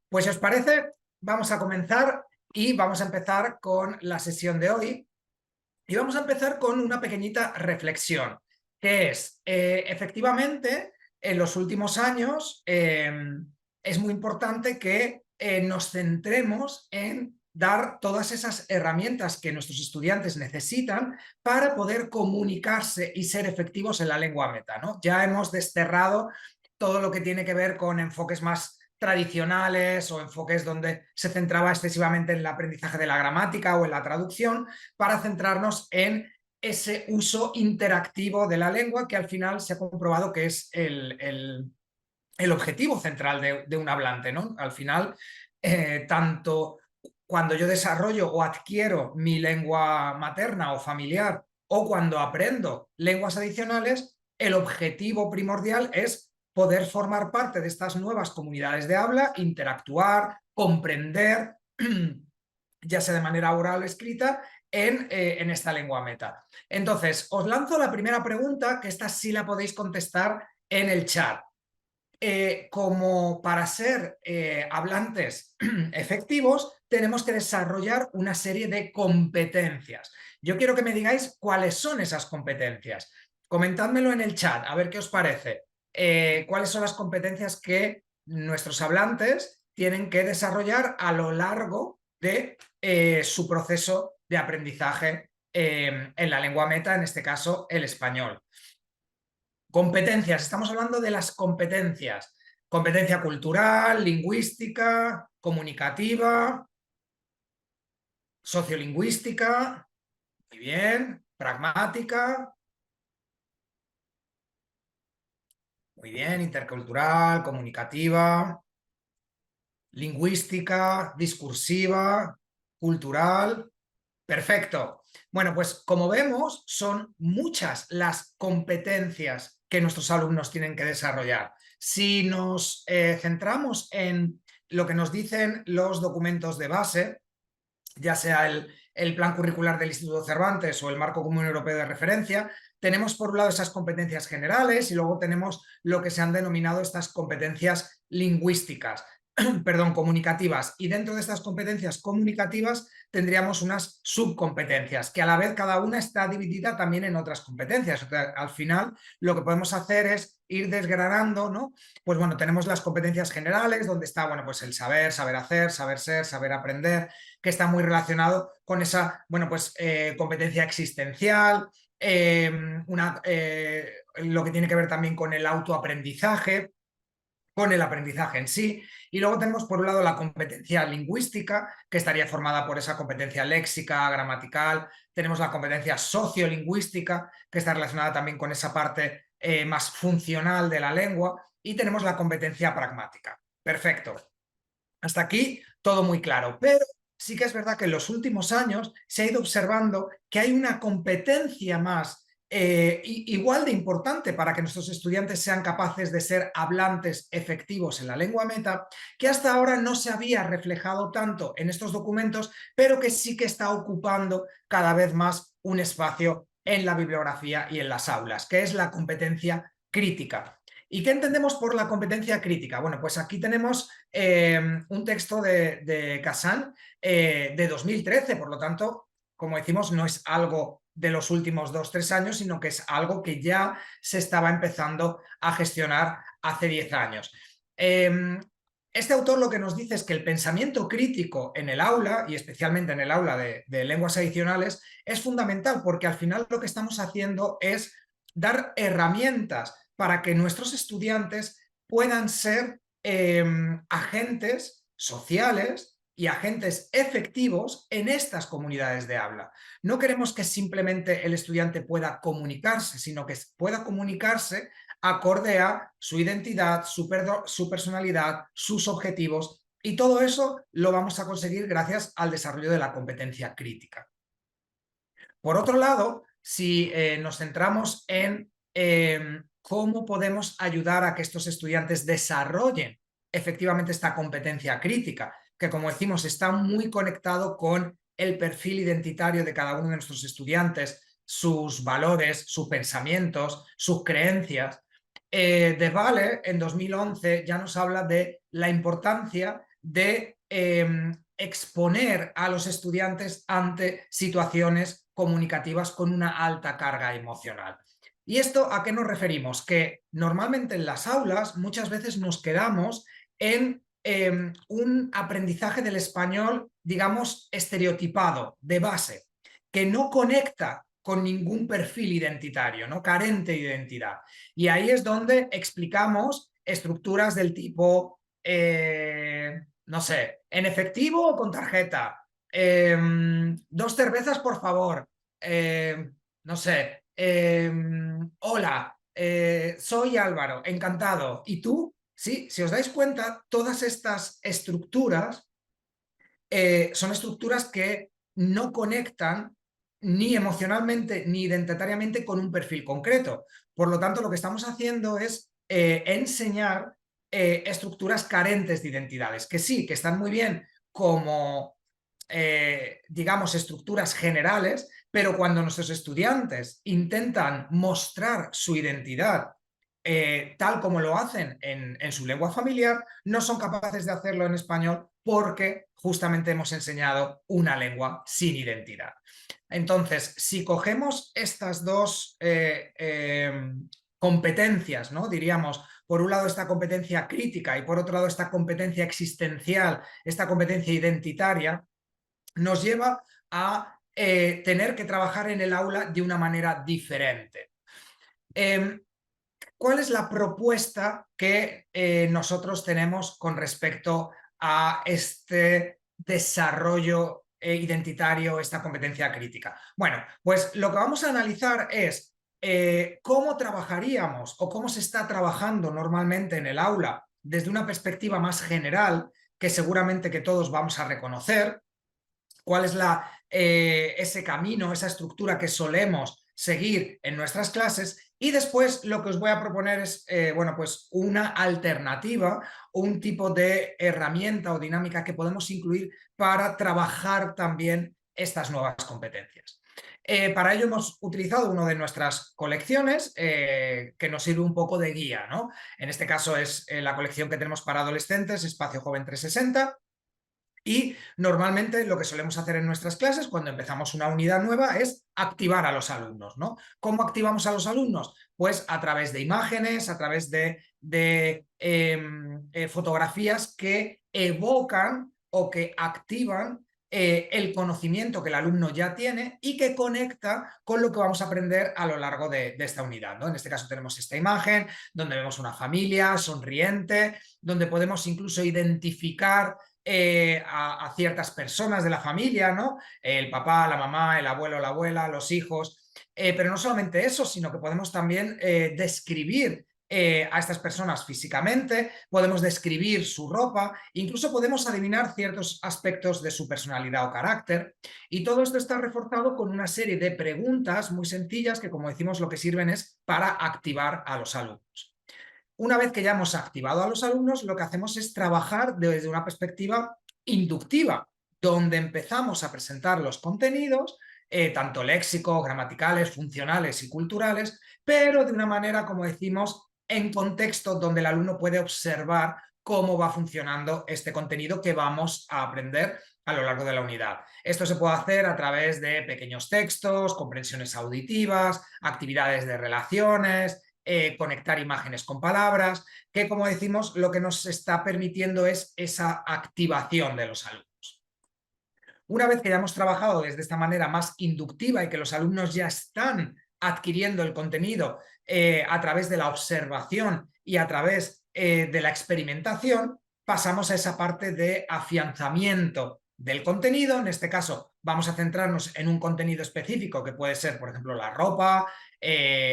Pues si os parece, vamos a comenzar y vamos a empezar con la sesión de hoy. Y vamos a empezar con una pequeñita reflexión, que es, efectivamente, en los últimos años es muy importante que nos centremos en dar todas esas herramientas que nuestros estudiantes necesitan para poder comunicarse y ser efectivos en la lengua meta, ¿no? Ya hemos desterrado todo lo que tiene que ver con enfoques más tradicionales o enfoques donde se centraba excesivamente en el aprendizaje de la gramática o en la traducción, para centrarnos en ese uso interactivo de la lengua, que al final se ha comprobado que es el objetivo central de un hablante, ¿no? Al final, tanto cuando yo desarrollo o adquiero mi lengua materna o familiar, o cuando aprendo lenguas adicionales, el objetivo primordial es poder formar parte de estas nuevas comunidades de habla, interactuar, comprender, ya sea de manera oral o escrita, en esta lengua meta. Entonces, os lanzo la primera pregunta, que esta sí la podéis contestar en el chat. Como para ser hablantes efectivos, tenemos que desarrollar una serie de competencias. Yo quiero que me digáis cuáles son esas competencias. Comentádmelo en el chat, a ver qué os parece. ¿Cuáles son las competencias que nuestros hablantes tienen que desarrollar a lo largo de su proceso de aprendizaje en la lengua meta, en este caso el español? Competencias, estamos hablando de las competencias. Competencia cultural, lingüística, comunicativa, sociolingüística, muy bien, pragmática, muy bien, intercultural, comunicativa, lingüística, discursiva, cultural. Perfecto. Bueno, pues como vemos, son muchas las competencias que nuestros alumnos tienen que desarrollar. Si nos centramos en lo que nos dicen los documentos de base, ya sea el plan curricular del Instituto Cervantes o el Marco Común Europeo de Referencia, tenemos por un lado esas competencias generales y luego tenemos lo que se han denominado estas competencias lingüísticas, perdón, comunicativas. Y dentro de estas competencias comunicativas tendríamos unas subcompetencias, que a la vez cada una está dividida también en otras competencias. O sea, al final lo que podemos hacer es ir desgranando, ¿no? Pues bueno, tenemos las competencias generales, donde está, bueno, pues el saber, saber hacer, saber ser, saber aprender, que está muy relacionado con esa, bueno, pues competencia existencial, lo que tiene que ver también con el autoaprendizaje, con el aprendizaje en sí. Y luego tenemos por un lado la competencia lingüística, que estaría formada por esa competencia léxica, gramatical. Tenemos la competencia sociolingüística, que está relacionada también con esa parte más funcional de la lengua. Y tenemos la competencia pragmática. Perfecto. Hasta aquí todo muy claro, pero sí que es verdad que en los últimos años se ha ido observando que hay una competencia más igual de importante para que nuestros estudiantes sean capaces de ser hablantes efectivos en la lengua meta, que hasta ahora no se había reflejado tanto en estos documentos, pero que sí que está ocupando cada vez más un espacio en la bibliografía y en las aulas, que es la competencia crítica. ¿Y qué entendemos por la competencia crítica? Bueno, pues aquí tenemos un texto de Kazan de 2013, por lo tanto, como decimos, no es algo de los últimos 2-3 años, sino que es algo que ya se estaba empezando a gestionar hace 10 años. Este autor lo que nos dice es que el pensamiento crítico en el aula, y especialmente en el aula de lenguas adicionales, es fundamental, porque al final lo que estamos haciendo es dar herramientas para que nuestros estudiantes puedan ser agentes sociales y agentes efectivos en estas comunidades de habla. No queremos que simplemente el estudiante pueda comunicarse, sino que pueda comunicarse acorde a su identidad, su personalidad, sus objetivos, y todo eso lo vamos a conseguir gracias al desarrollo de la competencia crítica. Por otro lado, si nos centramos en cómo podemos ayudar a que estos estudiantes desarrollen efectivamente esta competencia crítica, que como decimos está muy conectado con el perfil identitario de cada uno de nuestros estudiantes, sus valores, sus pensamientos, sus creencias. De Vale, en 2011, ya nos habla de la importancia de exponer a los estudiantes ante situaciones comunicativas con una alta carga emocional. ¿Y esto a qué nos referimos? Que normalmente en las aulas muchas veces nos quedamos en un aprendizaje del español, digamos, estereotipado, de base, que no conecta con ningún perfil identitario, ¿no? Carente de identidad. Y ahí es donde explicamos estructuras del tipo, no sé, en efectivo o con tarjeta, 2 cervezas por favor, no sé, hola, soy Álvaro, encantado. ¿Y tú? Sí, si os dais cuenta, todas estas estructuras son estructuras que no conectan ni emocionalmente ni identitariamente con un perfil concreto. Por lo tanto, lo que estamos haciendo es enseñar estructuras carentes de identidades, que sí, que están muy bien como, digamos, estructuras generales, pero cuando nuestros estudiantes intentan mostrar su identidad tal como lo hacen en su lengua familiar, no son capaces de hacerlo en español porque justamente hemos enseñado una lengua sin identidad. Entonces, si cogemos estas dos competencias, ¿no? Diríamos, por un lado esta competencia crítica y por otro lado esta competencia existencial, esta competencia identitaria, nos lleva a tener que trabajar en el aula de una manera diferente. ¿Cuál es la propuesta que nosotros tenemos con respecto a este desarrollo identitario, esta competencia crítica? Bueno, pues lo que vamos a analizar es cómo trabajaríamos o cómo se está trabajando normalmente en el aula desde una perspectiva más general, que seguramente que todos vamos a reconocer, cuál es ese camino, esa estructura que solemos seguir en nuestras clases, y después lo que os voy a proponer es bueno, pues una alternativa, un tipo de herramienta o dinámica que podemos incluir para trabajar también estas nuevas competencias. Para ello hemos utilizado una de nuestras colecciones que nos sirve un poco de guía, ¿no? En este caso es la colección que tenemos para adolescentes, Espacio Joven 360. Y normalmente lo que solemos hacer en nuestras clases cuando empezamos una unidad nueva es activar a los alumnos, ¿no? ¿Cómo activamos a los alumnos? Pues a través de imágenes, a través de fotografías que evocan o que activan el conocimiento que el alumno ya tiene y que conecta con lo que vamos a aprender a lo largo de esta unidad, ¿no? En este caso tenemos esta imagen donde vemos una familia sonriente, donde podemos incluso identificar a ciertas personas de la familia, ¿no? El papá, la mamá, el abuelo, la abuela, los hijos, pero no solamente eso, sino que podemos también describir a estas personas físicamente, podemos describir su ropa, incluso podemos adivinar ciertos aspectos de su personalidad o carácter, y todo esto está reforzado con una serie de preguntas muy sencillas que, como decimos, lo que sirven es para activar a los alumnos. Una vez que ya hemos activado a los alumnos, lo que hacemos es trabajar desde una perspectiva inductiva, donde empezamos a presentar los contenidos, tanto léxicos, gramaticales, funcionales y culturales, pero de una manera, como decimos, en contexto donde el alumno puede observar cómo va funcionando este contenido que vamos a aprender a lo largo de la unidad. Esto se puede hacer a través de pequeños textos, comprensiones auditivas, actividades de relaciones, conectar imágenes con palabras, que, como decimos, lo que nos está permitiendo es esa activación de los alumnos. Una vez que ya hemos trabajado desde esta manera más inductiva y que los alumnos ya están adquiriendo el contenido a través de la observación y a través de la experimentación, pasamos a esa parte de afianzamiento del contenido. En este caso vamos a centrarnos en un contenido específico que puede ser, por ejemplo, la ropa,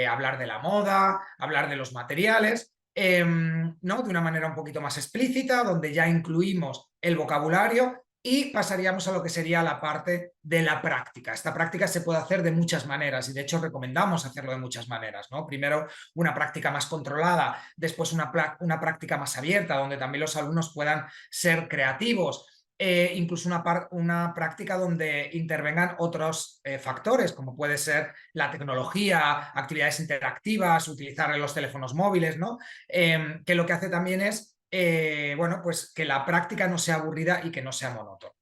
hablar de la moda, hablar de los materiales, ¿no? De una manera un poquito más explícita, donde ya incluimos el vocabulario, y pasaríamos a lo que sería la parte de la práctica. Esta práctica se puede hacer de muchas maneras y de hecho recomendamos hacerlo de muchas maneras, ¿no? Primero una práctica más controlada, después una práctica más abierta donde también los alumnos puedan ser creativos, incluso una práctica donde intervengan otros factores, como puede ser la tecnología, actividades interactivas, utilizar los teléfonos móviles, ¿no? Que lo que hace también es bueno, pues que la práctica no sea aburrida y que no sea monótona.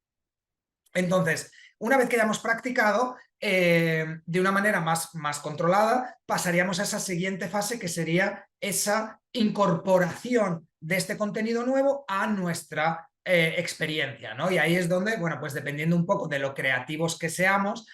Entonces, una vez que hayamos practicado, de una manera más controlada, pasaríamos a esa siguiente fase, que sería esa incorporación de este contenido nuevo a nuestra experiencia, ¿no? Y ahí es donde, bueno, pues dependiendo un poco de lo creativos que seamos,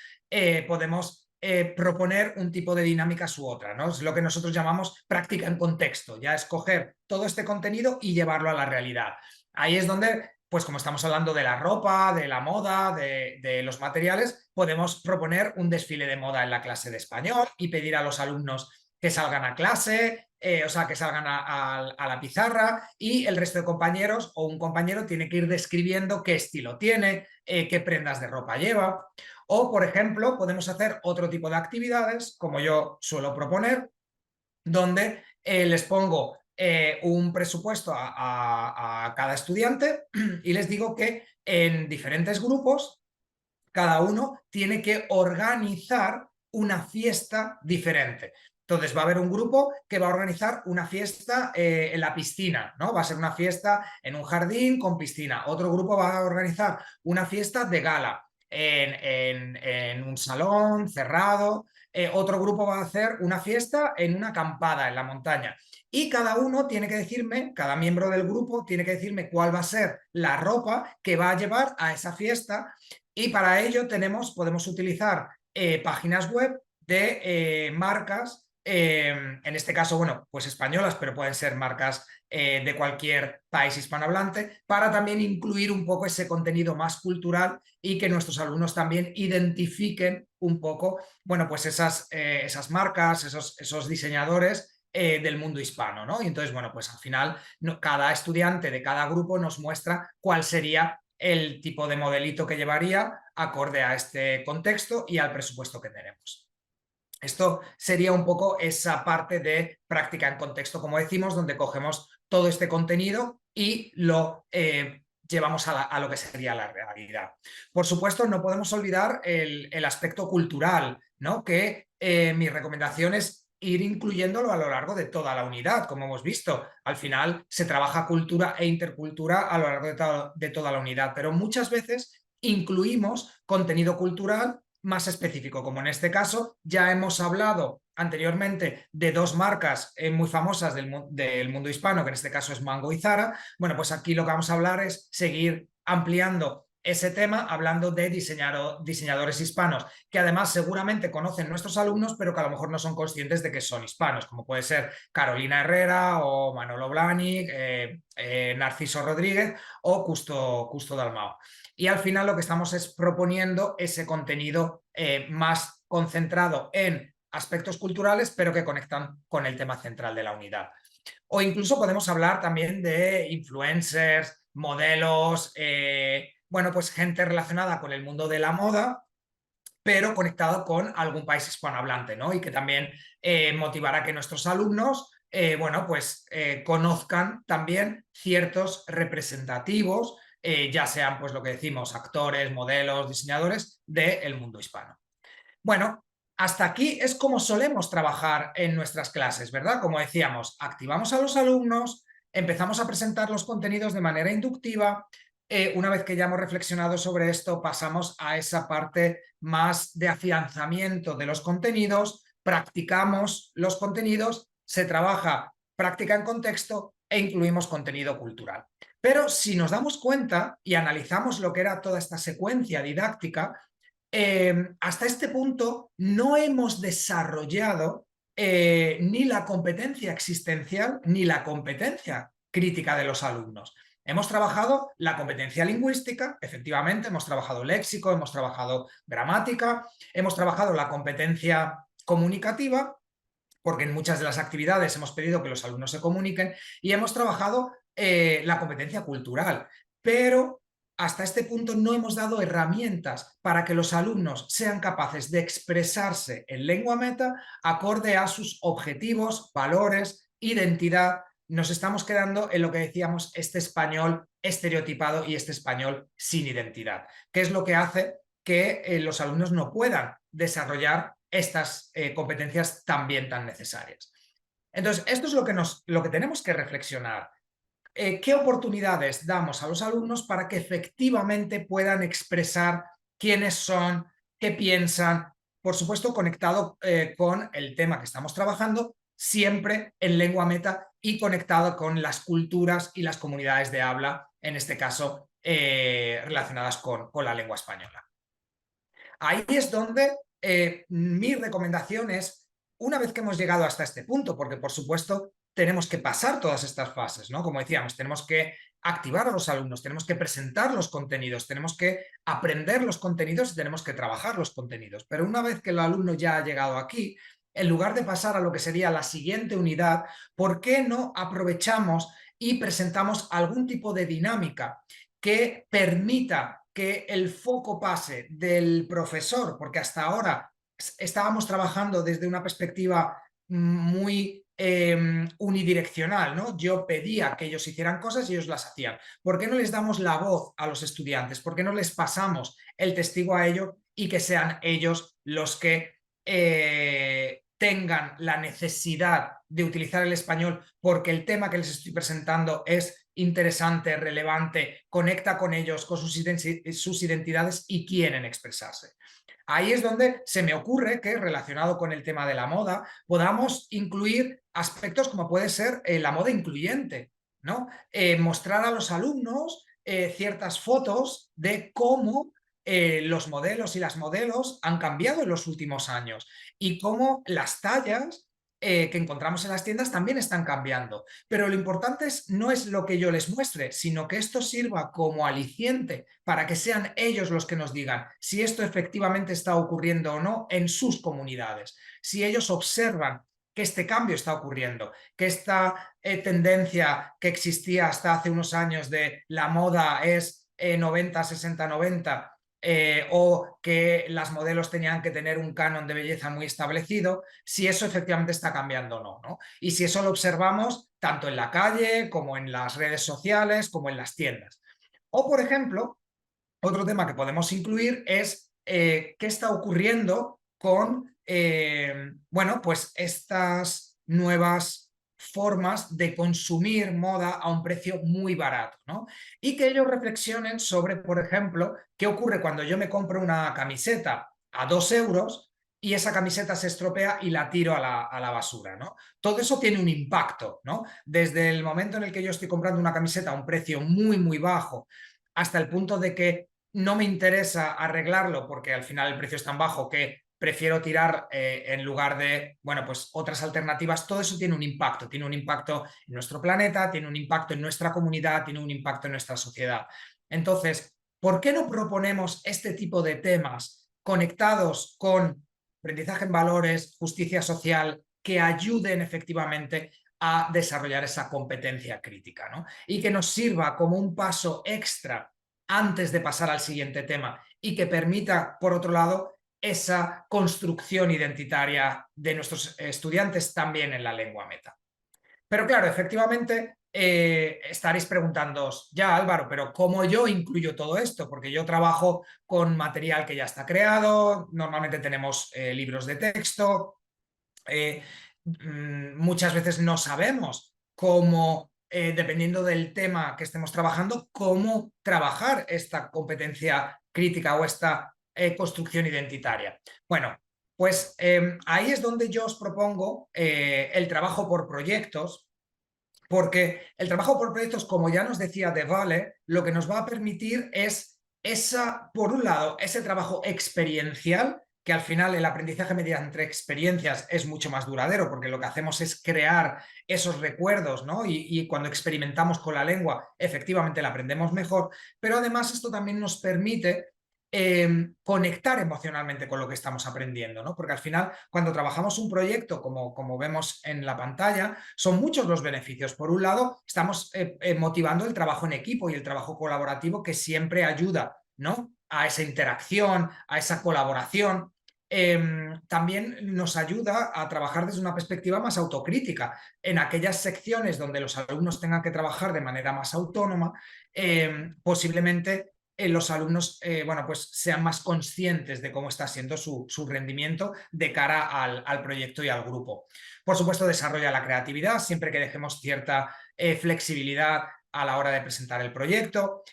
podemos proponer un tipo de dinámicas u otra, ¿no? Es lo que nosotros llamamos práctica en contexto, ya escoger todo este contenido y llevarlo a la realidad. Ahí es donde, pues como estamos hablando de la ropa, de la moda, de los materiales, podemos proponer un desfile de moda en la clase de español y pedir a los alumnos que salgan a clase, o sea, que salgan a la pizarra, y el resto de compañeros o un compañero tiene que ir describiendo qué estilo tiene, qué prendas de ropa lleva. O, por ejemplo, podemos hacer otro tipo de actividades, como yo suelo proponer, donde les pongo un presupuesto a cada estudiante y les digo que en diferentes grupos cada uno tiene que organizar una fiesta diferente. Entonces va a haber un grupo que va a organizar una fiesta en la piscina, ¿no? Va a ser una fiesta en un jardín con piscina. Otro grupo va a organizar una fiesta de gala en un salón cerrado. Otro grupo va a hacer una fiesta en una acampada en la montaña. Y cada uno tiene que decirme, cada miembro del grupo tiene que decirme cuál va a ser la ropa que va a llevar a esa fiesta, y para ello podemos utilizar páginas web de marcas, en este caso, bueno, pues españolas, pero pueden ser marcas de cualquier país hispanohablante, para también incluir un poco ese contenido más cultural y que nuestros alumnos también identifiquen un poco, bueno, pues esas marcas, esos diseñadores del mundo hispano, ¿no? Y entonces, bueno, pues al final cada estudiante de cada grupo nos muestra cuál sería el tipo de modelito que llevaría acorde a este contexto y al presupuesto que tenemos. Esto sería un poco esa parte de práctica en contexto, como decimos, donde cogemos todo este contenido y lo llevamos a lo que sería la realidad. Por supuesto, no podemos olvidar el aspecto cultural, ¿no? Que mi recomendación es ir incluyéndolo a lo largo de toda la unidad, como hemos visto. Al final se trabaja cultura e intercultura a lo largo de toda la unidad, pero muchas veces incluimos contenido cultural más específico, como en este caso. Ya hemos hablado anteriormente de dos marcas muy famosas del mundo hispano, que en este caso es Mango y Zara. Bueno, pues aquí lo que vamos a hablar es seguir ampliando ese tema, hablando de diseñadores hispanos, que además seguramente conocen nuestros alumnos, pero que a lo mejor no son conscientes de que son hispanos, como puede ser Carolina Herrera o Manolo Blahnik, Narciso Rodríguez o Custo Dalmau. Y al final lo que estamos es proponiendo ese contenido más concentrado en aspectos culturales, pero que conectan con el tema central de la unidad. O incluso podemos hablar también de influencers, modelos, bueno, pues gente relacionada con el mundo de la moda, pero conectado con algún país hispanohablante, ¿no? Y que también motivará que nuestros alumnos, bueno, pues conozcan también ciertos representativos, ya sean, pues lo que decimos, actores, modelos, diseñadores del mundo hispano. Bueno, hasta aquí es como solemos trabajar en nuestras clases, ¿verdad? Como decíamos, activamos a los alumnos, empezamos a presentar los contenidos de manera inductiva. Una vez que ya hemos reflexionado sobre esto, pasamos a esa parte más de afianzamiento de los contenidos, practicamos los contenidos, se trabaja práctica en contexto e incluimos contenido cultural. Pero si nos damos cuenta y analizamos lo que era toda esta secuencia didáctica, hasta este punto no hemos desarrollado ni la competencia existencial ni la competencia crítica de los alumnos. Hemos trabajado la competencia lingüística, efectivamente, hemos trabajado léxico, hemos trabajado gramática, hemos trabajado la competencia comunicativa, porque en muchas de las actividades hemos pedido que los alumnos se comuniquen, y hemos trabajado la competencia cultural, pero hasta este punto no hemos dado herramientas para que los alumnos sean capaces de expresarse en lengua meta acorde a sus objetivos, valores, identidad. Nos estamos quedando en lo que decíamos, este español estereotipado y este español sin identidad, que es lo que hace que los alumnos no puedan desarrollar estas competencias también tan necesarias. Entonces, esto es lo que tenemos que reflexionar. ¿Qué oportunidades damos a los alumnos para que efectivamente puedan expresar quiénes son, qué piensan? Por supuesto, conectado con el tema que estamos trabajando, siempre en lengua meta y conectado con las culturas y las comunidades de habla, en este caso relacionadas con la lengua española. Ahí es donde mi recomendación es, una vez que hemos llegado hasta este punto, porque por supuesto tenemos que pasar todas estas fases, ¿no? Como decíamos, tenemos que activar a los alumnos, tenemos que presentar los contenidos, tenemos que aprender los contenidos y tenemos que trabajar los contenidos. Pero una vez que el alumno ya ha llegado aquí, en lugar de pasar a lo que sería la siguiente unidad, ¿por qué no aprovechamos y presentamos algún tipo de dinámica que permita que el foco pase del profesor, porque hasta ahora estábamos trabajando desde una perspectiva muy unidireccional, ¿no? Yo pedía que ellos hicieran cosas y ellos las hacían. ¿Por qué no les damos la voz a los estudiantes? ¿Por qué no les pasamos el testigo a ellos y que sean ellos los que tengan la necesidad de utilizar el español porque el tema que les estoy presentando es interesante, relevante, conecta con ellos, con sus identidades y quieren expresarse? Ahí es donde se me ocurre que, relacionado con el tema de la moda, podamos incluir aspectos como puede ser la moda incluyente, ¿no? Mostrar a los alumnos ciertas fotos de cómo los modelos y las modelos han cambiado en los últimos años y cómo las tallas que encontramos en las tiendas también están cambiando. Pero lo importante no es lo que yo les muestre, sino que esto sirva como aliciente para que sean ellos los que nos digan si esto efectivamente está ocurriendo o no en sus comunidades. Si ellos observan que este cambio está ocurriendo, que esta tendencia que existía hasta hace unos años de la moda es 90, 60, 90, o que las modelos tenían que tener un canon de belleza muy establecido, si eso efectivamente está cambiando o no, ¿no? Y si eso lo observamos tanto en la calle como en las redes sociales, como en las tiendas. O, por ejemplo, otro tema que podemos incluir es qué está ocurriendo con, bueno, pues estas nuevas formas de consumir moda a un precio muy barato, ¿no? Y que ellos reflexionen sobre, por ejemplo, qué ocurre cuando yo me compro una camiseta a 2 euros y esa camiseta se estropea y la tiro a la basura, ¿no? Todo eso tiene un impacto, ¿no? Desde el momento en el que yo estoy comprando una camiseta a un precio muy, muy bajo, hasta el punto de que no me interesa arreglarlo porque al final el precio es tan bajo que prefiero tirar en lugar de, bueno, pues otras alternativas. Todo eso tiene un impacto en nuestro planeta, tiene un impacto en nuestra comunidad, tiene un impacto en nuestra sociedad. Entonces, ¿por qué no proponemos este tipo de temas conectados con aprendizaje en valores, justicia social, que ayuden efectivamente a desarrollar esa competencia crítica, ¿no? Y que nos sirva como un paso extra antes de pasar al siguiente tema y que permita, por otro lado, esa construcción identitaria de nuestros estudiantes también en la lengua meta. Pero claro, efectivamente, estaréis preguntándoos, ya Álvaro, pero ¿cómo yo incluyo todo esto? Porque yo trabajo con material que ya está creado, normalmente tenemos libros de texto, muchas veces no sabemos cómo, dependiendo del tema que estemos trabajando, cómo trabajar esta competencia crítica o esta construcción identitaria. Bueno, pues ahí es donde yo os propongo el trabajo por proyectos, porque el trabajo por proyectos, como ya nos decía De Vale, lo que nos va a permitir es por un lado, ese trabajo experiencial, que al final el aprendizaje mediante experiencias es mucho más duradero, porque lo que hacemos es crear esos recuerdos, ¿no? Y cuando experimentamos con la lengua, efectivamente la aprendemos mejor, pero además esto también nos permite conectar emocionalmente con lo que estamos aprendiendo, ¿no? Porque al final, cuando trabajamos un proyecto, como vemos en la pantalla, son muchos los beneficios. Por un lado, estamos motivando el trabajo en equipo y el trabajo colaborativo que siempre ayuda, ¿no? A esa interacción, a esa colaboración. También nos ayuda a trabajar desde una perspectiva más autocrítica. En aquellas secciones donde los alumnos tengan que trabajar de manera más autónoma, posiblemente los alumnos bueno, pues sean más conscientes de cómo está siendo su rendimiento de cara al proyecto y al grupo. Por supuesto, desarrolla la creatividad, siempre que dejemos cierta flexibilidad a la hora de presentar el proyecto.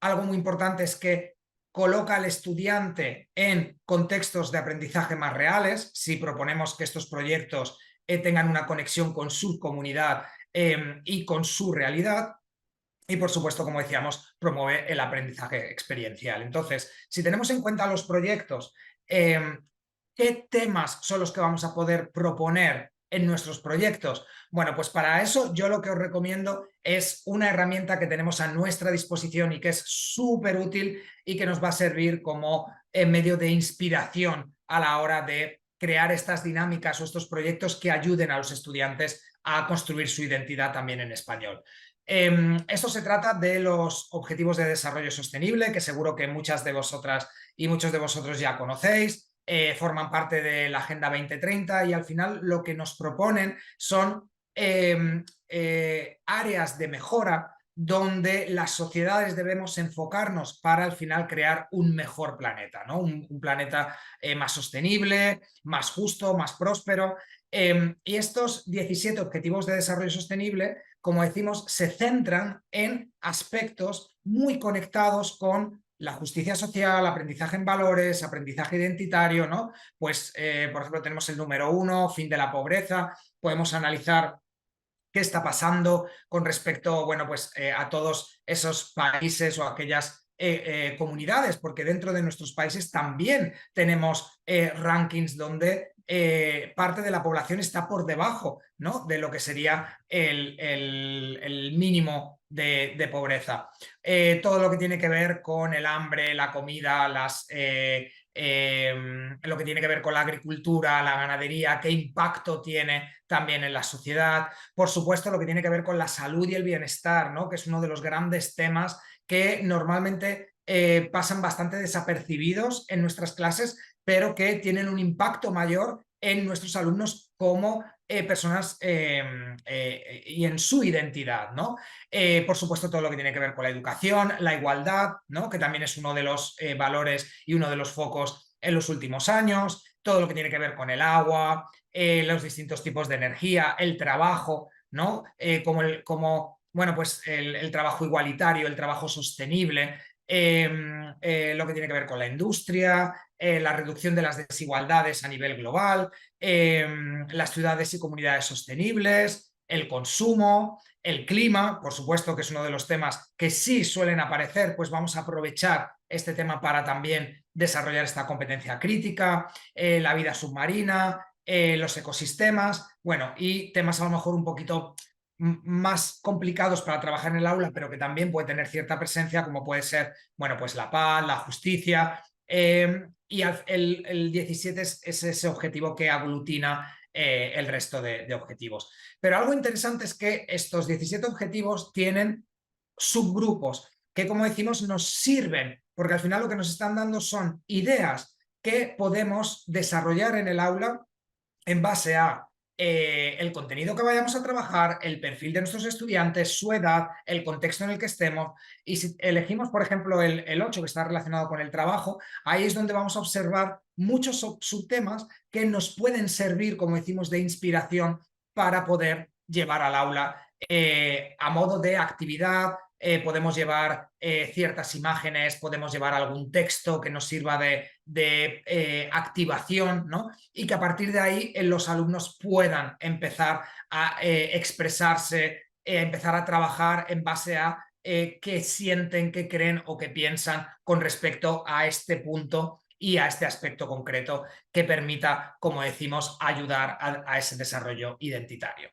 Algo muy importante es que coloca al estudiante en contextos de aprendizaje más reales. Si proponemos que estos proyectos tengan una conexión con su comunidad y con su realidad. Y, por supuesto, como decíamos, promueve el aprendizaje experiencial. Entonces, si tenemos en cuenta los proyectos, ¿qué temas son los que vamos a poder proponer en nuestros proyectos? Bueno, pues para eso yo lo que os recomiendo es una herramienta que tenemos a nuestra disposición y que es súper útil y que nos va a servir como medio de inspiración a la hora de crear estas dinámicas o estos proyectos que ayuden a los estudiantes a construir su identidad también en español. Esto se trata de los Objetivos de Desarrollo Sostenible, que seguro que muchas de vosotras y muchos de vosotros ya conocéis. Forman parte de la Agenda 2030 y al final lo que nos proponen son áreas de mejora donde las sociedades debemos enfocarnos para al final crear un mejor planeta, ¿no? Un planeta más sostenible, más justo, más próspero. Y estos 17 Objetivos de Desarrollo Sostenible, como decimos, se centran en aspectos muy conectados con la justicia social, aprendizaje en valores, aprendizaje identitario, ¿no? Pues, por ejemplo, tenemos el número 1, fin de la pobreza. Podemos analizar qué está pasando con respecto, bueno, pues a todos esos países o aquellas comunidades, porque dentro de nuestros países también tenemos rankings donde parte de la población está por debajo, ¿no?, de lo que sería el mínimo de pobreza. Todo lo que tiene que ver con el hambre, la comida, lo que tiene que ver con la agricultura, la ganadería, qué impacto tiene también en la sociedad. Por supuesto, lo que tiene que ver con la salud y el bienestar, ¿no?, que es uno de los grandes temas que normalmente pasan bastante desapercibidos en nuestras clases, pero que tienen un impacto mayor en nuestros alumnos como personas y en su identidad, ¿no? Por supuesto, todo lo que tiene que ver con la educación, la igualdad, ¿no?, que también es uno de los valores y uno de los focos en los últimos años, todo lo que tiene que ver con el agua, los distintos tipos de energía, el trabajo, ¿no? Como bueno, pues el trabajo igualitario, el trabajo sostenible, lo que tiene que ver con la industria, la reducción de las desigualdades a nivel global, las ciudades y comunidades sostenibles, el consumo, el clima, por supuesto, que es uno de los temas que sí suelen aparecer, pues vamos a aprovechar este tema para también desarrollar esta competencia crítica, la vida submarina, los ecosistemas, bueno, y temas a lo mejor un poquito más complicados para trabajar en el aula, pero que también puede tener cierta presencia, como puede ser, bueno, pues la paz, la justicia, y el 17 es ese objetivo que aglutina el resto de objetivos. Pero algo interesante es que estos 17 objetivos tienen subgrupos que, como decimos, nos sirven, porque al final lo que nos están dando son ideas que podemos desarrollar en el aula en base a el contenido que vayamos a trabajar, el perfil de nuestros estudiantes, su edad, el contexto en el que estemos. Y si elegimos, por ejemplo, el 8, que está relacionado con el trabajo, ahí es donde vamos a observar muchos subtemas que nos pueden servir, como decimos, de inspiración para poder llevar al aula a modo de actividad. Podemos llevar ciertas imágenes, podemos llevar algún texto que nos sirva de activación, ¿no?, y que a partir de ahí los alumnos puedan empezar a expresarse, empezar a trabajar en base a qué sienten, qué creen o qué piensan con respecto a este punto y a este aspecto concreto que permita, como decimos, ayudar a ese desarrollo identitario.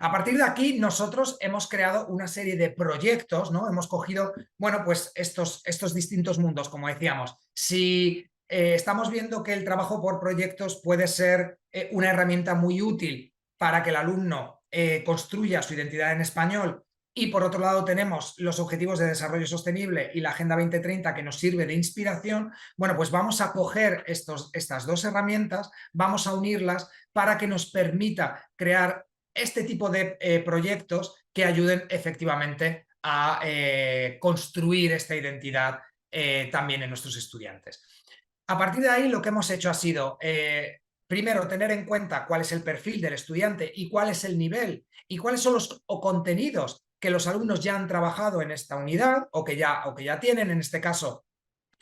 A partir de aquí, nosotros hemos creado una serie de proyectos, ¿no? Hemos cogido, bueno, pues estos distintos mundos, como decíamos. Si estamos viendo que el trabajo por proyectos puede ser una herramienta muy útil para que el alumno construya su identidad en español, y por otro lado tenemos los Objetivos de Desarrollo Sostenible y la Agenda 2030 que nos sirve de inspiración, bueno, pues vamos a coger estas dos herramientas, vamos a unirlas para que nos permita crear este tipo de proyectos que ayuden efectivamente a construir esta identidad también en nuestros estudiantes. A partir de ahí, lo que hemos hecho ha sido, primero, tener en cuenta cuál es el perfil del estudiante y cuál es el nivel y cuáles son los contenidos que los alumnos ya han trabajado en esta unidad o que ya tienen, en este caso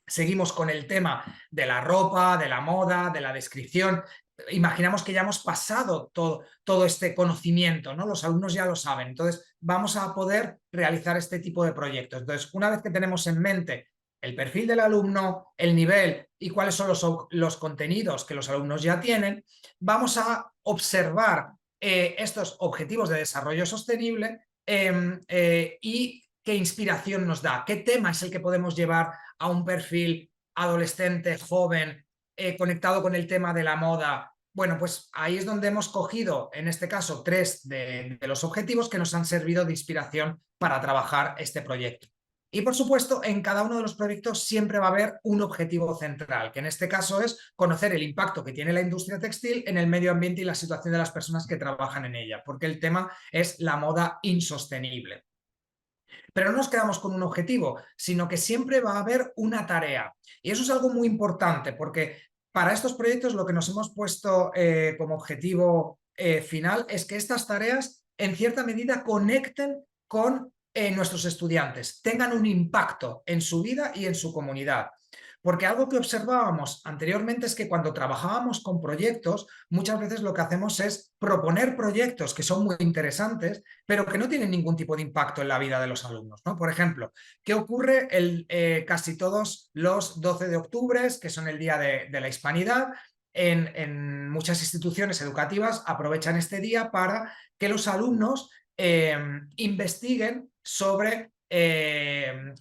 seguimos con el tema de la ropa, de la moda, de la descripción. Imaginamos que ya hemos pasado todo este conocimiento, ¿no? Los alumnos ya lo saben, entonces vamos a poder realizar este tipo de proyectos. Entonces, una vez que tenemos en mente el perfil del alumno, el nivel y cuáles son los contenidos que los alumnos ya tienen, vamos a observar estos objetivos de desarrollo sostenible y qué inspiración nos da, qué tema es el que podemos llevar a un perfil adolescente, joven, conectado con el tema de la moda. Bueno, pues ahí es donde hemos cogido, en este caso, 3 de los objetivos que nos han servido de inspiración para trabajar este proyecto. Y por supuesto, en cada uno de los proyectos siempre va a haber un objetivo central, que en este caso es conocer el impacto que tiene la industria textil en el medio ambiente y la situación de las personas que trabajan en ella, porque el tema es la moda insostenible. Pero no nos quedamos con un objetivo, sino que siempre va a haber una tarea. Y eso es algo muy importante, porque para estos proyectos lo que nos hemos puesto como objetivo final es que estas tareas en cierta medida conecten con nuestros estudiantes, tengan un impacto en su vida y en su comunidad. Porque algo que observábamos anteriormente es que cuando trabajábamos con proyectos, muchas veces lo que hacemos es proponer proyectos que son muy interesantes, pero que no tienen ningún tipo de impacto en la vida de los alumnos, ¿no? Por ejemplo, ¿qué ocurre casi todos los 12 de octubre, que son el Día de la Hispanidad? En muchas instituciones educativas aprovechan este día para que los alumnos investiguen sobre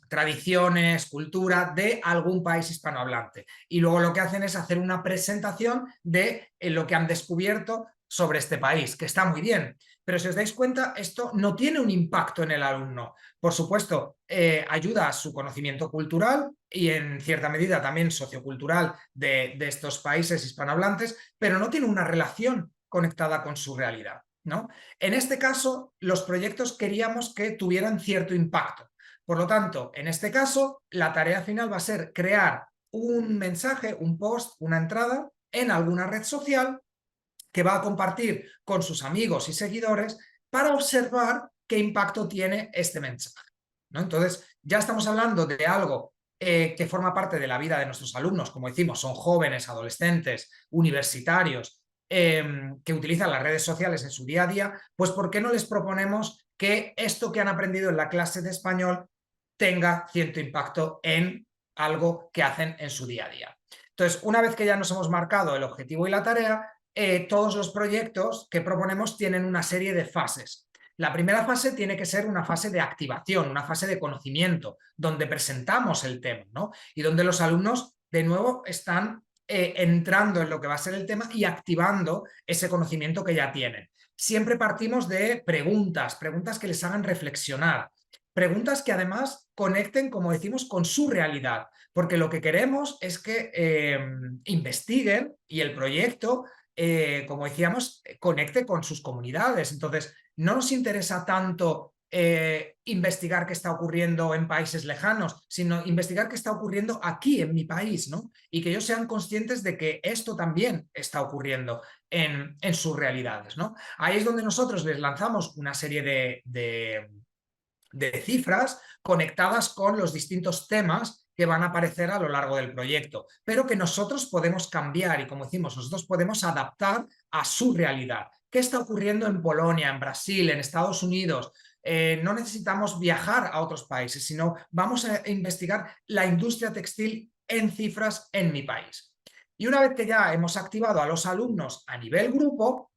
tradiciones, cultura de algún país hispanohablante. Y luego lo que hacen es hacer una presentación de lo que han descubierto sobre este país, que está muy bien. Pero si os dais cuenta, esto no tiene un impacto en el alumno. Por supuesto, ayuda a su conocimiento cultural y en cierta medida también sociocultural de estos países hispanohablantes, pero no tiene una relación conectada con su realidad, ¿no? En este caso, los proyectos queríamos que tuvieran cierto impacto. Por lo tanto, en este caso, la tarea final va a ser crear un mensaje, un post, una entrada en alguna red social que va a compartir con sus amigos y seguidores para observar qué impacto tiene este mensaje, ¿no? Entonces, ya estamos hablando de algo que forma parte de la vida de nuestros alumnos, como decimos, son jóvenes, adolescentes, universitarios, que utilizan las redes sociales en su día a día, pues ¿por qué no les proponemos que esto que han aprendido en la clase de español tenga cierto impacto en algo que hacen en su día a día? Entonces, una vez que ya nos hemos marcado el objetivo y la tarea, todos los proyectos que proponemos tienen una serie de fases. La primera fase tiene que ser una fase de activación, una fase de conocimiento, donde presentamos el tema, ¿no? Y donde los alumnos, de nuevo, están entrando en lo que va a ser el tema y activando ese conocimiento que ya tienen. Siempre partimos de preguntas que les hagan reflexionar, preguntas que además conecten, como decimos, con su realidad, porque lo que queremos es que investiguen y el proyecto como decíamos, conecte con sus comunidades. Entonces, no nos interesa tanto investigar qué está ocurriendo en países lejanos, sino investigar qué está ocurriendo aquí, en mi país, ¿no? Y que ellos sean conscientes de que esto también está ocurriendo en sus realidades, ¿no? Ahí es donde nosotros les lanzamos una serie de cifras conectadas con los distintos temas que van a aparecer a lo largo del proyecto, pero que nosotros podemos cambiar y, como decimos, nosotros podemos adaptar a su realidad. ¿Qué está ocurriendo en Polonia, en Brasil, en Estados Unidos? No necesitamos viajar a otros países, sino vamos a investigar la industria textil en cifras en mi país. Y una vez que ya hemos activado a los alumnos a nivel grupo,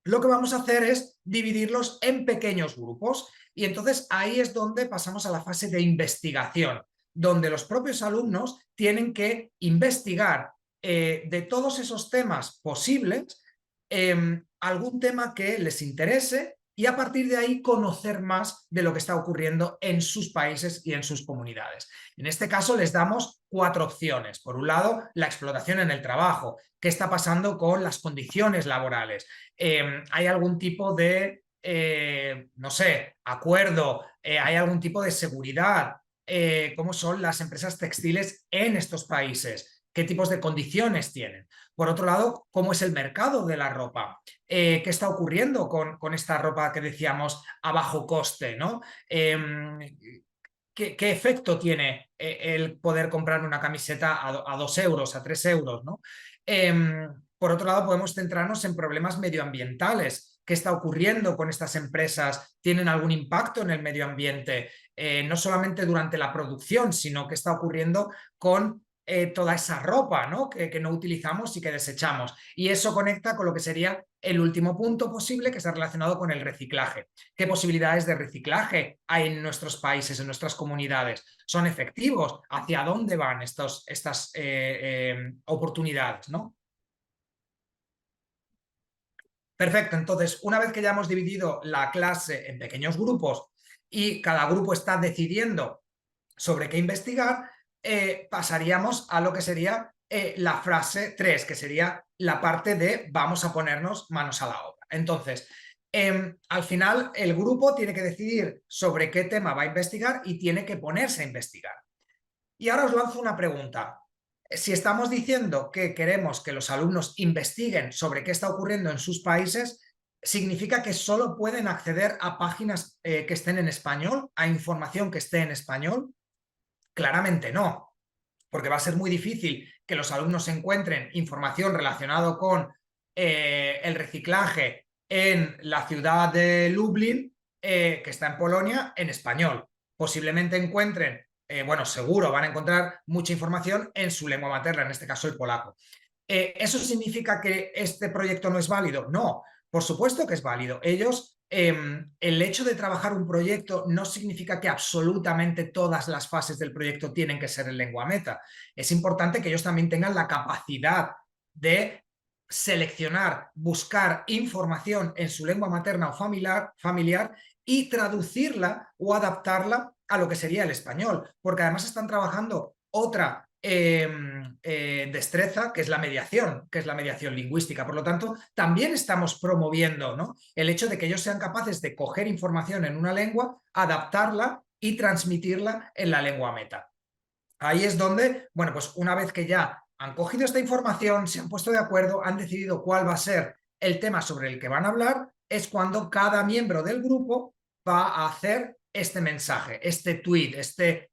lo que vamos a hacer es dividirlos en pequeños grupos y entonces ahí es donde pasamos a la fase de investigación, donde los propios alumnos tienen que investigar de todos esos temas posibles algún tema que les interese y a partir de ahí conocer más de lo que está ocurriendo en sus países y en sus comunidades. En este caso les damos 4 opciones. Por un lado, la explotación en el trabajo. ¿Qué está pasando con las condiciones laborales? ¿Hay algún tipo de, no sé, acuerdo? ¿Hay algún tipo de seguridad? ¿Cómo son las empresas textiles en estos países? qué tipos de condiciones tienen. Por otro lado, cómo es el mercado de la ropa, qué está ocurriendo con esta ropa que decíamos a bajo coste, ¿no? ¿Qué efecto tiene el poder comprar una camiseta a 2 euros, a 3 euros, ¿no? Por otro lado, podemos centrarnos en problemas medioambientales. ¿Qué está ocurriendo con estas empresas? ¿Tienen algún impacto en el medio ambiente? No solamente durante la producción, sino qué está ocurriendo con toda esa ropa, ¿no? Que no utilizamos y que desechamos. Y eso conecta con lo que sería el último punto posible, que está relacionado con el reciclaje. ¿Qué posibilidades de reciclaje hay en nuestros países, en nuestras comunidades? ¿Son efectivos? ¿Hacia dónde van estas oportunidades, ¿no? Perfecto, entonces una vez que ya hemos dividido la clase en pequeños grupos y cada grupo está decidiendo sobre qué investigar, pasaríamos a lo que sería la frase 3, que sería la parte de vamos a ponernos manos a la obra. Entonces, al final el grupo tiene que decidir sobre qué tema va a investigar y tiene que ponerse a investigar. Y ahora os lanzo una pregunta. Si estamos diciendo que queremos que los alumnos investiguen sobre qué está ocurriendo en sus países, ¿significa que solo pueden acceder a páginas que estén en español, a información que esté en español? Claramente no, porque va a ser muy difícil que los alumnos encuentren información relacionada con el reciclaje en la ciudad de Lublin, que está en Polonia, en español. Posiblemente encuentren, bueno, seguro van a encontrar mucha información en su lengua materna, en este caso el polaco. ¿Eso significa que este proyecto no es válido? No, por supuesto que es válido. Ellos, el hecho de trabajar un proyecto no significa que absolutamente todas las fases del proyecto tienen que ser en lengua meta. Es importante que ellos también tengan la capacidad de seleccionar, buscar información en su lengua materna o familiar y traducirla o adaptarla a lo que sería el español, porque además están trabajando otra destreza, que es la mediación lingüística. Por lo tanto, también estamos promoviendo, ¿no?, el hecho de que ellos sean capaces de coger información en una lengua, adaptarla y transmitirla en la lengua meta. Ahí es donde, bueno, pues una vez que ya han cogido esta información, se han puesto de acuerdo, han decidido cuál va a ser el tema sobre el que van a hablar, es cuando cada miembro del grupo va a hacer este mensaje, este tweet, este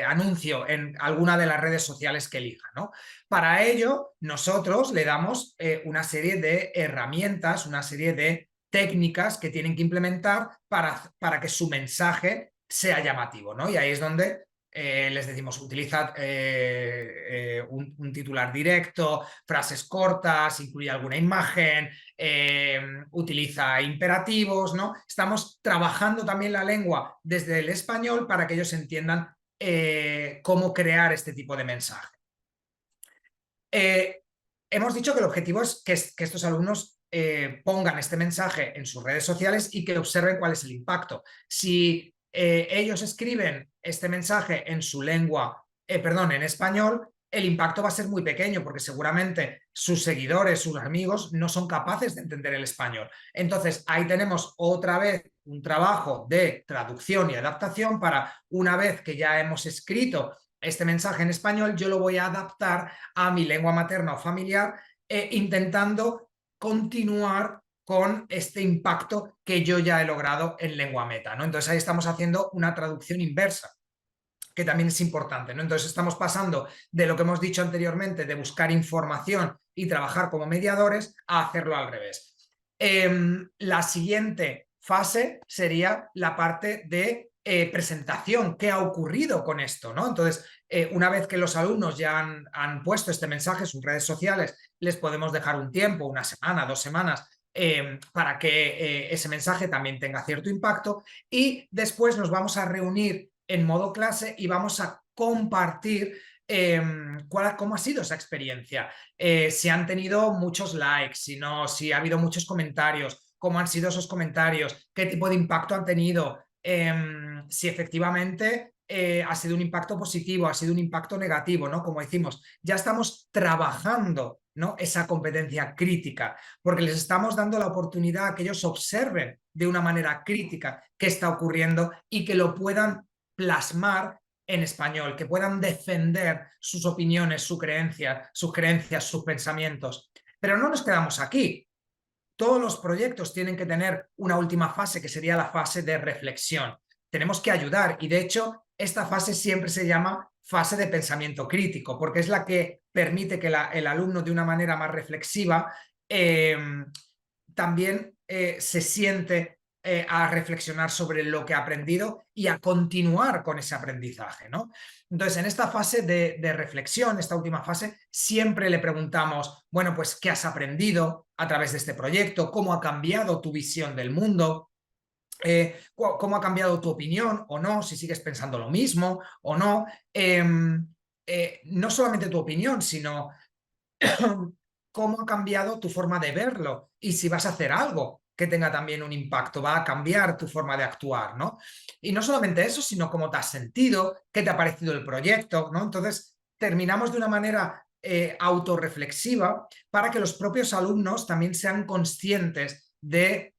anuncio en alguna de las redes sociales que elija, ¿no? Para ello, nosotros le damos una serie de herramientas, una serie de técnicas que tienen que implementar para que su mensaje sea llamativo, ¿no? Y ahí es donde les decimos, utilizad un titular directo, frases cortas, incluye alguna imagen, utiliza imperativos, ¿no? Estamos trabajando también la lengua desde el español para que ellos entiendan cómo crear este tipo de mensaje. Hemos dicho que el objetivo es que estos alumnos pongan este mensaje en sus redes sociales y que observen cuál es el impacto. Si ellos escriben este mensaje en su lengua, en español, el impacto va a ser muy pequeño porque seguramente sus seguidores, sus amigos no son capaces de entender el español. Entonces ahí tenemos otra vez un trabajo de traducción y adaptación para, una vez que ya hemos escrito este mensaje en español, yo lo voy a adaptar a mi lengua materna o familiar, intentando continuar con este impacto que yo ya he logrado en lengua meta, ¿no? Entonces ahí estamos haciendo una traducción inversa, que también es importante, ¿no? Entonces estamos pasando de lo que hemos dicho anteriormente, de buscar información y trabajar como mediadores, a hacerlo al revés. La siguiente fase sería la parte de presentación, qué ha ocurrido con esto, ¿no? Entonces, una vez que los alumnos ya han puesto este mensaje en sus redes sociales, les podemos dejar un tiempo, una semana, 2 semanas, para que ese mensaje también tenga cierto impacto, y después nos vamos a reunir en modo clase y vamos a compartir cómo ha sido esa experiencia, si han tenido muchos likes, si ha habido muchos comentarios, cómo han sido esos comentarios, qué tipo de impacto han tenido, si efectivamente ha sido un impacto positivo, ha sido un impacto negativo, ¿no? Como decimos, ya estamos trabajando, ¿no?, esa competencia crítica, porque les estamos dando la oportunidad a que ellos observen de una manera crítica qué está ocurriendo y que lo puedan plasmar en español, que puedan defender sus opiniones, sus creencias, sus pensamientos. Pero no nos quedamos aquí. Todos los proyectos tienen que tener una última fase, que sería la fase de reflexión. Tenemos que ayudar y, de hecho, esta fase siempre se llama fase de pensamiento crítico, porque es la que permite que el alumno, de una manera más reflexiva, también se siente a reflexionar sobre lo que ha aprendido y a continuar con ese aprendizaje, ¿no? Entonces, en esta fase de reflexión, esta última fase, siempre le preguntamos, bueno, pues, ¿qué has aprendido a través de este proyecto? ¿Cómo ha cambiado tu visión del mundo? ¿Cómo ha cambiado tu opinión o no? Si sigues pensando lo mismo o no. No solamente tu opinión, sino cómo ha cambiado tu forma de verlo y si vas a hacer algo que tenga también un impacto, va a cambiar tu forma de actuar, ¿no? Y no solamente eso, sino cómo te has sentido, qué te ha parecido el proyecto, ¿no? Entonces, terminamos de una manera autorreflexiva para que los propios alumnos también sean conscientes de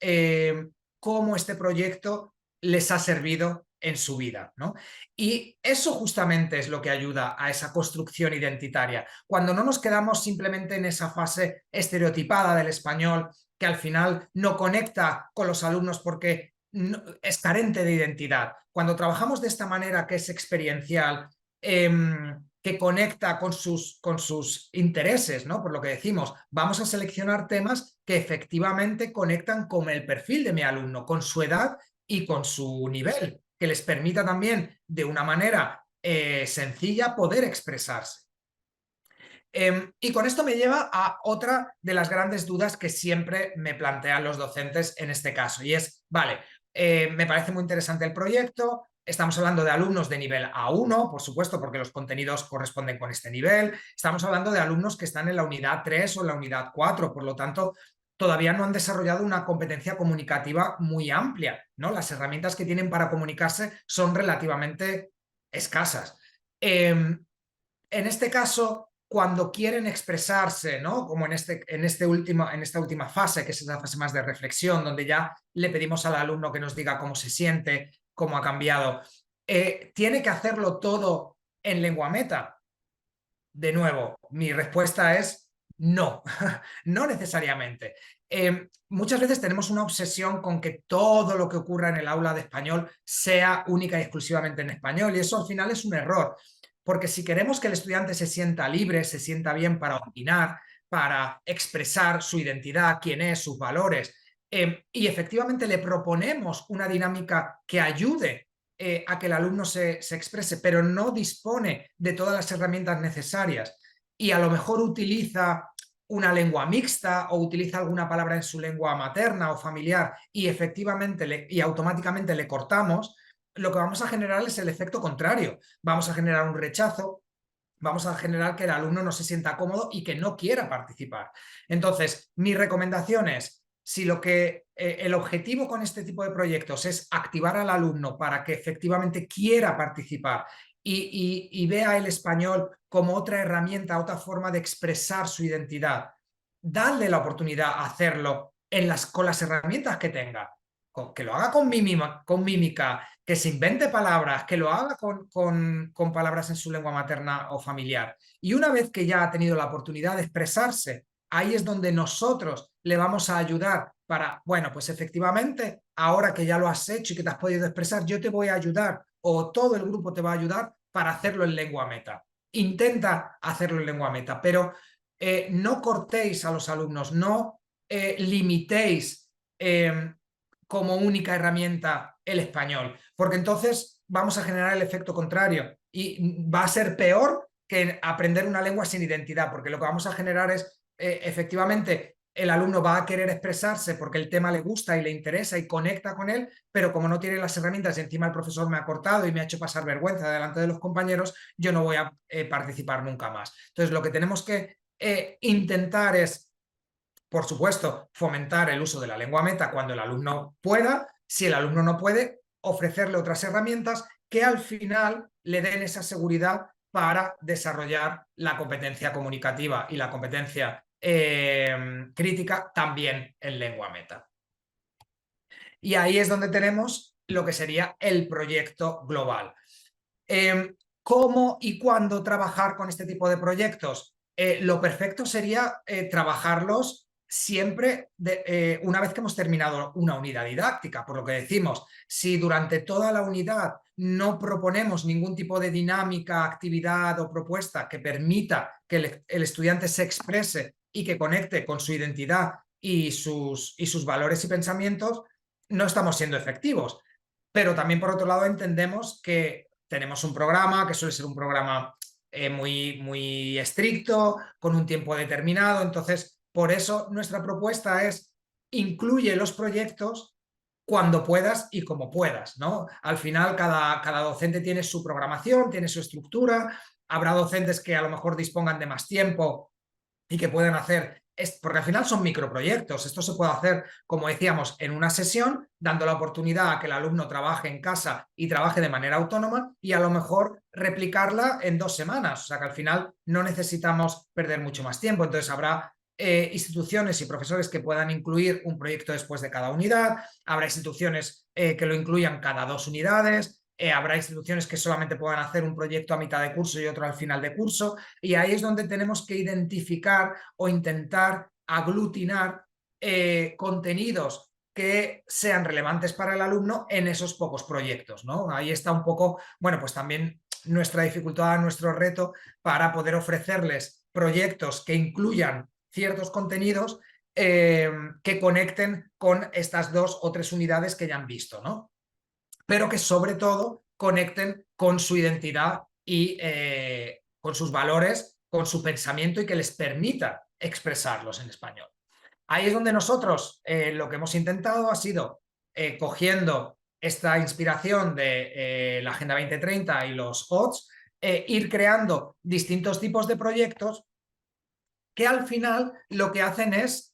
cómo este proyecto les ha servido en su vida, ¿no? Y eso justamente es lo que ayuda a esa construcción identitaria. Cuando no nos quedamos simplemente en esa fase estereotipada del español, que al final no conecta con los alumnos porque es carente de identidad. Cuando trabajamos de esta manera, que es experiencial, que conecta con sus intereses, ¿no? Por lo que decimos, vamos a seleccionar temas que efectivamente conectan con el perfil de mi alumno, con su edad y con su nivel, que les permita también de una manera sencilla poder expresarse. Y con esto me lleva a otra de las grandes dudas que siempre me plantean los docentes en este caso, y es, vale, me parece muy interesante el proyecto, estamos hablando de alumnos de nivel A1, por supuesto, porque los contenidos corresponden con este nivel, estamos hablando de alumnos que están en la unidad 3 o en la unidad 4, por lo tanto, todavía no han desarrollado una competencia comunicativa muy amplia, ¿no? Las herramientas que tienen para comunicarse son relativamente escasas. En este caso, cuando quieren expresarse, ¿no? Como en esta última fase, que es la fase más de reflexión, donde ya le pedimos al alumno que nos diga cómo se siente, cómo ha cambiado, ¿tiene que hacerlo todo en lengua meta? De nuevo, mi respuesta es no, no necesariamente. Muchas veces tenemos una obsesión con que todo lo que ocurra en el aula de español sea única y exclusivamente en español, y eso al final es un error, porque si queremos que el estudiante se sienta libre, se sienta bien para opinar, para expresar su identidad, quién es, sus valores, y efectivamente le proponemos una dinámica que ayude a que el alumno se exprese, pero no dispone de todas las herramientas necesarias y a lo mejor utiliza una lengua mixta o utiliza alguna palabra en su lengua materna o familiar y efectivamente y automáticamente le cortamos, lo que vamos a generar es el efecto contrario. Vamos a generar un rechazo, vamos a generar que el alumno no se sienta cómodo y que no quiera participar. Entonces, mi recomendación es, si el objetivo con este tipo de proyectos es activar al alumno para que efectivamente quiera participar y vea el español como otra herramienta, otra forma de expresar su identidad, darle la oportunidad a hacerlo con las herramientas que tenga. Que lo haga con mímica, que se invente palabras, que lo haga con palabras en su lengua materna o familiar. Y una vez que ya ha tenido la oportunidad de expresarse, ahí es donde nosotros le vamos a ayudar para, bueno, pues efectivamente, ahora que ya lo has hecho y que te has podido expresar, yo te voy a ayudar o todo el grupo te va a ayudar para hacerlo en lengua meta. Intenta hacerlo en lengua meta, pero no cortéis a los alumnos, no limitéis como única herramienta el español, porque entonces vamos a generar el efecto contrario y va a ser peor que aprender una lengua sin identidad, porque lo que vamos a generar es efectivamente el alumno va a querer expresarse porque el tema le gusta y le interesa y conecta con él, pero como no tiene las herramientas y encima el profesor me ha cortado y me ha hecho pasar vergüenza delante de los compañeros, yo no voy a participar nunca más. Entonces lo que tenemos que intentar es, por supuesto, fomentar el uso de la lengua meta cuando el alumno pueda. Si el alumno no puede, ofrecerle otras herramientas que al final le den esa seguridad para desarrollar la competencia comunicativa y la competencia crítica también en lengua meta. Y ahí es donde tenemos lo que sería el proyecto global. ¿Cómo y cuándo trabajar con este tipo de proyectos? Lo perfecto sería trabajarlos siempre una vez que hemos terminado una unidad didáctica, por lo que decimos, si durante toda la unidad no proponemos ningún tipo de dinámica, actividad o propuesta que permita que el estudiante se exprese y que conecte con su identidad y sus valores y pensamientos, no estamos siendo efectivos. Pero también, por otro lado, entendemos que tenemos un programa que suele ser un programa muy estricto, con un tiempo determinado. Entonces, por eso nuestra propuesta es incluye los proyectos cuando puedas y como puedas, ¿no? Al final, cada docente tiene su programación, tiene su estructura. Habrá docentes que a lo mejor dispongan de más tiempo y que puedan hacer, porque al final son microproyectos. Esto se puede hacer, como decíamos, en una sesión, dando la oportunidad a que el alumno trabaje en casa y trabaje de manera autónoma y a lo mejor replicarla en 2 semanas. O sea que al final no necesitamos perder mucho más tiempo. Entonces habrá instituciones y profesores que puedan incluir un proyecto después de cada unidad, habrá instituciones que lo incluyan cada 2 unidades, habrá instituciones que solamente puedan hacer un proyecto a mitad de curso y otro al final de curso, y ahí es donde tenemos que identificar o intentar aglutinar contenidos que sean relevantes para el alumno en esos pocos proyectos, ¿no? Ahí está un poco, bueno, pues también nuestra dificultad, nuestro reto para poder ofrecerles proyectos que incluyan ciertos contenidos que conecten con estas 2 o 3 unidades que ya han visto, ¿no? Pero que sobre todo conecten con su identidad y con sus valores, con su pensamiento y que les permita expresarlos en español. Ahí es donde nosotros lo que hemos intentado ha sido cogiendo esta inspiración de la Agenda 2030 y los OTS, ir creando distintos tipos de proyectos que al final lo que hacen es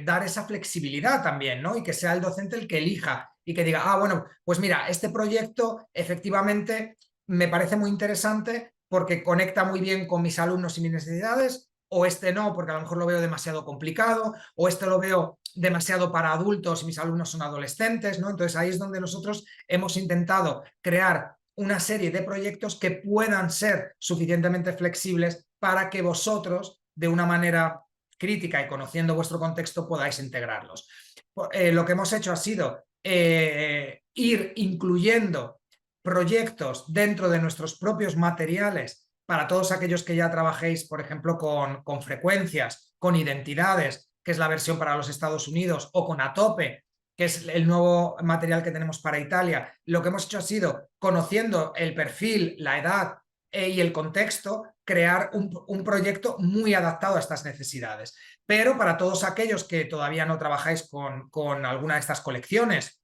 dar esa flexibilidad también, ¿no? Y que sea el docente el que elija y que diga, ah, bueno, pues mira, este proyecto efectivamente me parece muy interesante porque conecta muy bien con mis alumnos y mis necesidades, o este no, porque a lo mejor lo veo demasiado complicado, o este lo veo demasiado para adultos y mis alumnos son adolescentes, ¿no? Entonces ahí es donde nosotros hemos intentado crear una serie de proyectos que puedan ser suficientemente flexibles para que vosotros de una manera crítica y conociendo vuestro contexto podáis integrarlos. Lo que hemos hecho ha sido ir incluyendo proyectos dentro de nuestros propios materiales para todos aquellos que ya trabajéis, por ejemplo, con frecuencias, con identidades, que es la versión para los Estados Unidos, o con Atope, que es el nuevo material que tenemos para Italia. Lo que hemos hecho ha sido, conociendo el perfil, la edad y el contexto, crear un proyecto muy adaptado a estas necesidades. Pero para todos aquellos que todavía no trabajáis con alguna de estas colecciones,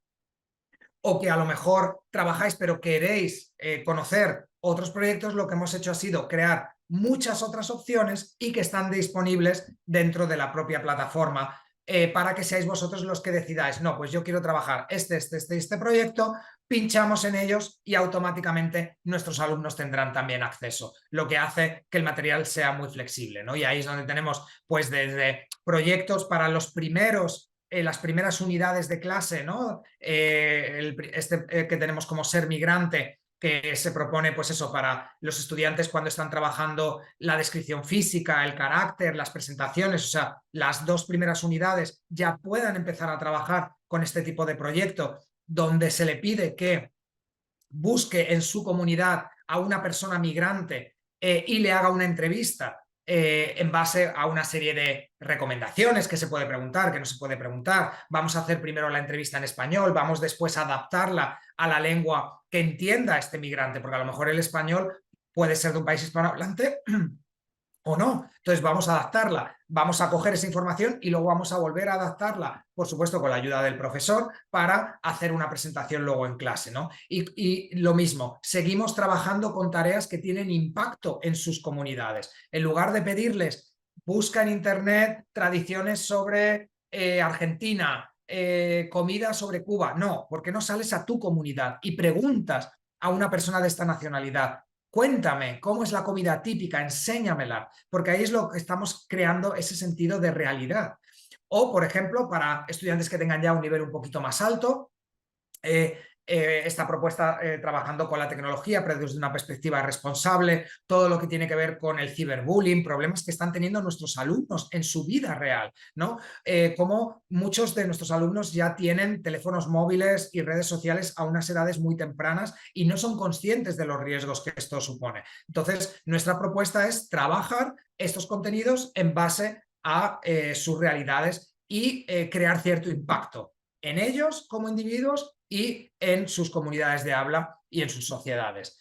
o que a lo mejor trabajáis pero queréis conocer otros proyectos, lo que hemos hecho ha sido crear muchas otras opciones y que están disponibles dentro de la propia plataforma para que seáis vosotros los que decidáis, no, pues yo quiero trabajar este proyecto, pinchamos en ellos y automáticamente nuestros alumnos tendrán también acceso, lo que hace que el material sea muy flexible, ¿no? Y ahí es donde tenemos pues desde proyectos para los primeros las primeras unidades de clase, ¿no? Que tenemos como Ser Migrante, que se propone, pues eso, para los estudiantes cuando están trabajando la descripción física, el carácter, las presentaciones, o sea, las 2 primeras unidades ya puedan empezar a trabajar con este tipo de proyecto, donde se le pide que busque en su comunidad a una persona migrante y le haga una entrevista en base a una serie de recomendaciones que se puede preguntar, que no se puede preguntar. Vamos a hacer primero la entrevista en español, vamos después a adaptarla a la lengua que entienda este migrante, porque a lo mejor el español puede ser de un país hispanohablante o no. Entonces vamos a adaptarla, vamos a coger esa información y luego vamos a volver a adaptarla, por supuesto con la ayuda del profesor, para hacer una presentación luego en clase, ¿no? Y lo mismo, seguimos trabajando con tareas que tienen impacto en sus comunidades. En lugar de pedirles, busca en internet tradiciones sobre Argentina, comida sobre Cuba, no, porque no sales a tu comunidad y preguntas a una persona de esta nacionalidad. Cuéntame, ¿cómo es la comida típica? Enséñamela, porque ahí es lo que estamos creando ese sentido de realidad. O, por ejemplo, para estudiantes que tengan ya un nivel un poquito más alto, esta propuesta trabajando con la tecnología, pero desde una perspectiva responsable, todo lo que tiene que ver con el ciberbullying, problemas que están teniendo nuestros alumnos en su vida real, ¿no? Como muchos de nuestros alumnos ya tienen teléfonos móviles y redes sociales a unas edades muy tempranas y no son conscientes de los riesgos que esto supone. Entonces, nuestra propuesta es trabajar estos contenidos en base a sus realidades y crear cierto impacto en ellos como individuos y en sus comunidades de habla y en sus sociedades.